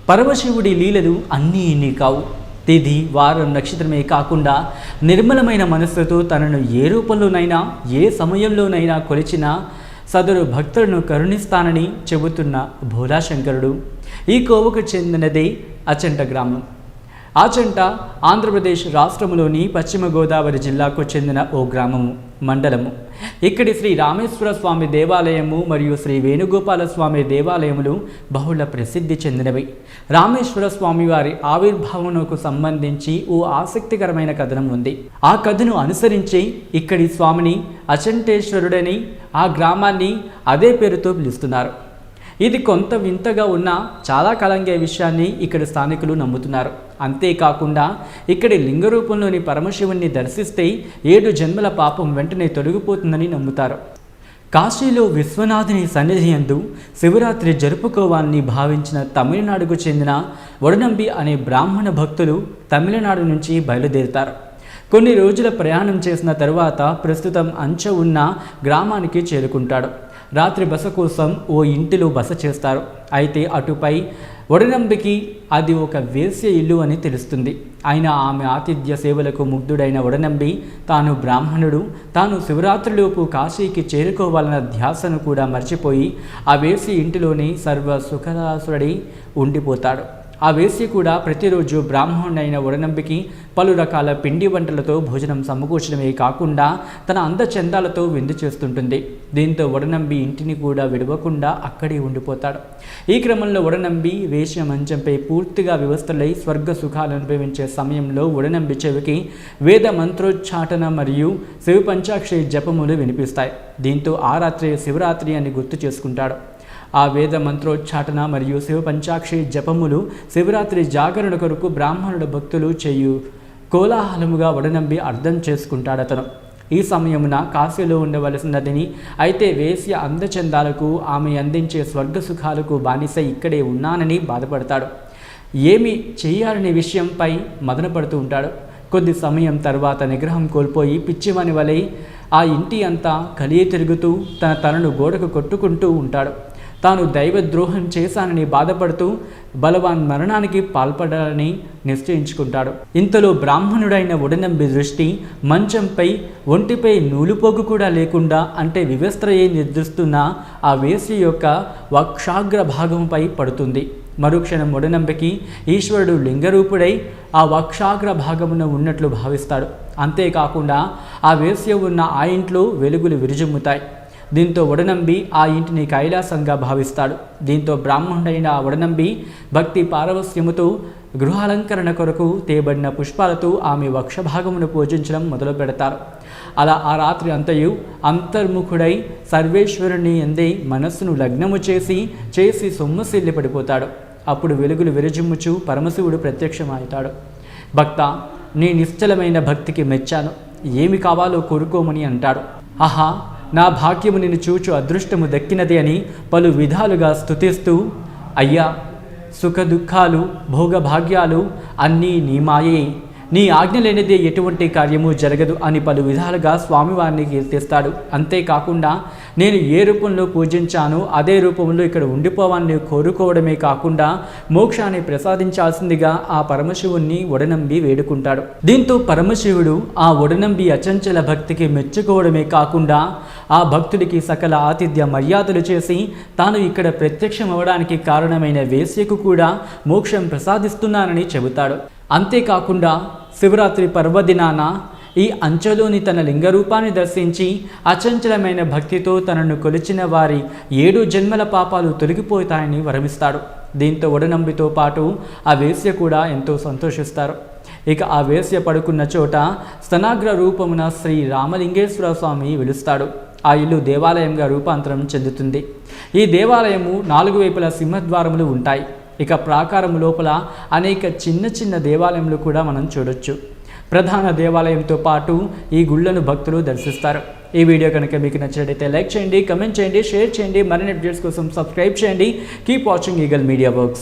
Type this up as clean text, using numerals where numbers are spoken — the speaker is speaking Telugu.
పరమశివుడి లీలలు అన్నీ ఇన్ని కావు. తిథి వారం నక్షత్రమే కాకుండా నిర్మలమైన మనస్సుతో తనను ఏ రూపంలోనైనా ఏ సమయంలోనైనా కొలిచిన సదరు భక్తులను కరుణిస్తానని చెబుతున్న భోలాశంకరుడు. ఈ కోవకు చెందినదే అచంట గ్రామం. ఆచంట ఆంధ్రప్రదేశ్ రాష్ట్రంలోని పశ్చిమ గోదావరి జిల్లాకు చెందిన ఓ గ్రామము, మండలము. ఇక్కడి శ్రీ రామేశ్వర స్వామి దేవాలయము మరియు శ్రీ వేణుగోపాల స్వామి దేవాలయములు బహుళ ప్రసిద్ధి చెందినవి. రామేశ్వర స్వామి వారి ఆవిర్భావనకు సంబంధించి ఓ ఆసక్తికరమైన కథనం ఉంది. ఆ కథను అనుసరించి ఇక్కడి స్వామిని అచంటేశ్వరుడని, ఆ గ్రామాన్ని అదే పేరుతో పిలుస్తున్నారు. ఇది కొంత వింతగా ఉన్న చాలా కాలంగా విషయాన్ని ఇక్కడి స్థానికులు నమ్ముతున్నారు. అంతేకాకుండా ఇక్కడి లింగ రూపంలోని పరమశివుణ్ణి దర్శిస్తే 7 జన్మల పాపం వెంటనే తొలగిపోతుందని నమ్ముతారు. కాశీలో విశ్వనాథుని సన్నిధి యందు శివరాత్రి జరుపుకోవాలని భావించిన తమిళనాడుకు చెందిన వడనంబి అనే బ్రాహ్మణ భక్తులు తమిళనాడు నుంచి బయలుదేరుతారు. కొన్ని రోజుల ప్రయాణం చేసిన తరువాత ప్రస్తుతం అంచె ఉన్న గ్రామానికి చేరుకుంటాడు. రాత్రి బస కోసం ఓ ఇంటిలో బస చేస్తారు. అయితే అటుపై వడనంబికి అది ఒక వేశ్య ఇల్లు అని తెలుస్తుంది. అయినా ఆమె ఆతిథ్య సేవలకు ముగ్ధుడైన వడనంబి తాను బ్రాహ్మణుడు, తాను శివరాత్రిలోపు కాశీకి చేరుకోవాలన్న ధ్యాసను కూడా మర్చిపోయి ఆ వేశ్య ఇంటిలోనే సర్వ సుఖదాసుడై ఉండిపోతాడు. ఆ వేశ్య కూడా ప్రతిరోజు బ్రాహ్మణుడైన వడనంబికి పలు రకాల పిండి వంటలతో భోజనం సమకూర్చడమే కాకుండా తన అందచందాలతో విందు చేస్తుంటుంది. దీంతో వడనంబి ఇంటిని కూడా విడవకుండా అక్కడే ఉండిపోతాడు. ఈ క్రమంలో వడనంబి వేశ్య మంచంపై పూర్తిగా వివస్థలై స్వర్గ సుఖాలు అనుభవించే సమయంలో వడనంబి చెవికి వేద మంత్రోచ్చాటన మరియు శివ పంచాక్షరి జపములు వినిపిస్తాయి. దీంతో ఆ రాత్రి శివరాత్రి అని గుర్తు చేసుకుంటాడు. ఆ వేద మంత్రోచ్చాటన మరియు శివ పంచాక్షరి జపములు శివరాత్రి జాగరణ కొరకు బ్రాహ్మణుడు భక్తులు చేయు కోలాహలముగా వడనంబి అర్థం చేసుకుంటాడతను. ఈ సమయమున కాశీలో ఉండవలసినదని, అయితే వేశ్య అందచందాలకు ఆమె అందించే స్వర్గ సుఖాలకు బానిస ఇక్కడే ఉన్నానని బాధపడతాడు. ఏమి చేయాలనే విషయంపై మదనపడుతూ ఉంటాడు. కొద్ది సమయం తర్వాత నిగ్రహం కోల్పోయి పిచ్చివాని వలె ఆ ఇంటి అంతా కలియ తిరుగుతూ తన తలను గోడకు కొట్టుకుంటూ ఉంటాడు. తాను దైవద్రోహం చేశానని బాధపడుతూ బలవాన్ మరణానికి పాల్పడాలని నిశ్చయించుకుంటాడు. ఇంతలో బ్రాహ్మణుడైన వడనంబి దృష్టి మంచంపై ఒంటిపై నూలుపోగు కూడా లేకుండా, అంటే వివస్త్రయే నిద్రిస్తున్న ఆ వేశ్య యొక్క వక్షాగ్ర భాగంపై పడుతుంది. మరుక్షణం వడనంబికి ఈశ్వరుడు లింగరూపుడై ఆ వక్షాగ్ర భాగమున ఉన్నట్లు భావిస్తాడు. అంతేకాకుండా ఆ వేశ్య ఉన్న ఆ ఇంట్లో వెలుగులు విరుజుమ్ముతాయి. దీంతో వడనంబి ఆ ఇంటిని కైలాసంగా భావిస్తాడు. దీంతో బ్రాహ్మణుడైన ఆ వడనంబి భక్తి పారవస్యముతో గృహాలంకరణ కొరకు తేబడిన పుష్పాలతో ఆమె వక్షభాగమును పూజించడం మొదలు పెడతారు. అలా ఆ రాత్రి అంతయు అంతర్ముఖుడై సర్వేశ్వరుని ఎందే మనస్సును లగ్నము చేసి సొమ్మసిల్లి పడిపోతాడు. అప్పుడు వెలుగులు విరజిమ్ముచు పరమశివుడు ప్రత్యక్షమవుతాడు. భక్త, నీ నిశ్చలమైన భక్తికి మెచ్చాను, ఏమి కావాలో కోరుకోమని అంటాడు. ఆహా, నా భాగ్యము నిన్ను చూచు అదృష్టము దక్కినది అని పలు విధాలుగా స్తుతిస్తూ, అయ్యా, సుఖ దుఃఖాలు భోగభాగ్యాలు అన్నీ నీ మాయే, నీ ఆజ్ఞ లేనిదే ఎటువంటి కార్యము జరగదు అని పలు విధాలుగా స్వామివారిని కీర్తిస్తాడు. అంతేకాకుండా నేను ఏ రూపంలో పూజించానో అదే రూపంలో ఇక్కడ ఉండిపోవాలని కోరుకోవడమే కాకుండా మోక్షాన్ని ప్రసాదించాల్సిందిగా ఆ పరమశివుణ్ణి వడనంబి వేడుకుంటాడు. దీంతో పరమశివుడు ఆ వడనంబి అచంచల భక్తికి మెచ్చుకోవడమే కాకుండా ఆ భక్తుడికి సకల ఆతిథ్య మర్యాదలు చేసి తాను ఇక్కడ ప్రత్యక్షమవడానికి కారణమైన వేశ్యకు కూడా మోక్షం ప్రసాదిస్తున్నానని చెబుతాడు. అంతేకాకుండా శివరాత్రి పర్వదినాన ఈ అంచెలోని తన లింగరూపాన్ని దర్శించి అచంచలమైన భక్తితో తనను కొలిచిన వారి 7 జన్మల పాపాలు తొలగిపోతాయని వరమిస్తాడు. దీంతో వడనంబితో పాటు ఆ వేశ్య కూడా ఎంతో సంతోషిస్తారు. ఇక ఆ వేశ్య పడుకున్న చోట స్తనాగ్ర రూపమున శ్రీ రామలింగేశ్వర స్వామి వెలుస్తాడు. ఆ ఇల్లు దేవాలయంగా రూపాంతరం చెందుతుంది. ఈ దేవాలయము 4 వైపుల సింహద్వారములు ఉంటాయి. ఇక ప్రాకారము లోపల అనేక చిన్న దేవాలయములు కూడా మనం చూడొచ్చు. ప్రధాన దేవాలయంతో పాటు ఈ గుళ్ళను భక్తులు దర్శిస్తారు. ఈ వీడియో కనుక మీకు నచ్చినట్లయితే లైక్ చేయండి, కమెంట్ చేయండి, షేర్ చేయండి. మరిన్ని అప్డేట్స్ కోసం సబ్స్క్రైబ్ చేయండి. Keep watching eagle media works.